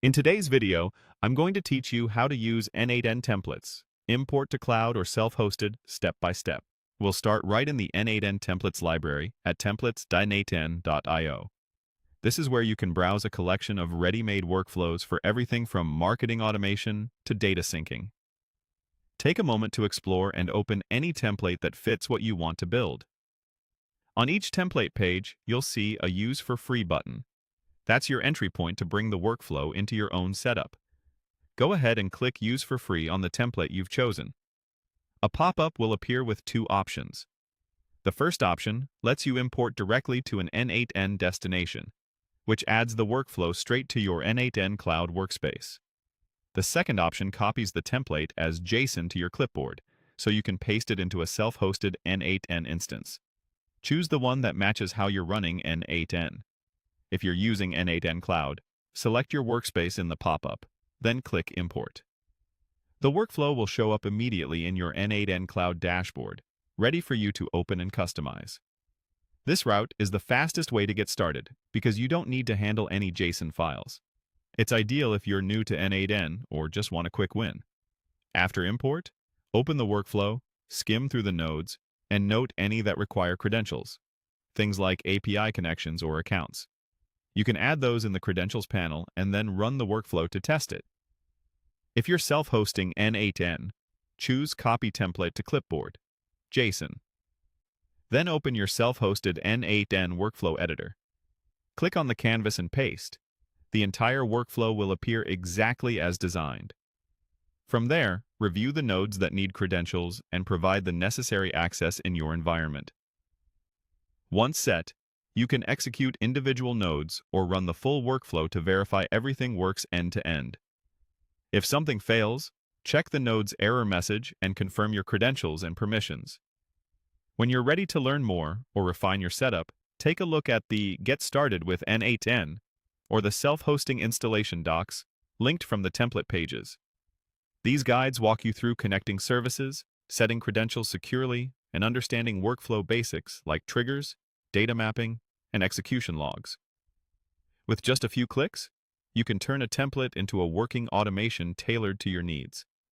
In today's video, I'm going to teach you how to use n8n templates, import to cloud or self-hosted, step by step. We'll start right in the n8n templates library at templates.n8n.io. This is where you can browse a collection of ready-made workflows for everything from marketing automation to data syncing. Take a moment to explore and open any template that fits what you want to build. On each template page, you'll see a Use for Free button. That's your entry point to bring the workflow into your own setup. Go ahead and click Use for Free on the template you've chosen. A pop-up will appear with two options. The first option lets you import directly to an n8n destination, which adds the workflow straight to your n8n cloud workspace. The second option copies the template as JSON to your clipboard, so you can paste it into a self-hosted n8n instance. Choose the one that matches how you're running n8n. If you're using n8n Cloud, select your workspace in the pop-up, then click Import. The workflow will show up immediately in your n8n Cloud dashboard, ready for you to open and customize. This route is the fastest way to get started because you don't need to handle any JSON files. It's ideal if you're new to n8n or just want a quick win. After import, open the workflow, skim through the nodes, and note any that require credentials, things like API connections or accounts. You can add those in the Credentials panel and then run the workflow to test it. If you're self-hosting n8n, choose Copy Template to Clipboard, JSON. Then open your self-hosted n8n workflow editor. Click on the canvas and paste. The entire workflow will appear exactly as designed. From there, review the nodes that need credentials and provide the necessary access in your environment. Once set, you can execute individual nodes or run the full workflow to verify everything works end-to-end. If something fails, check the node's error message and confirm your credentials and permissions. When you're ready to learn more or refine your setup, take a look at the Get Started with n8n or the Self-Hosting Installation docs linked from the template pages. These guides walk you through connecting services, setting credentials securely, and understanding workflow basics like triggers, data mapping, and execution logs. With just a few clicks, you can turn a template into a working automation tailored to your needs.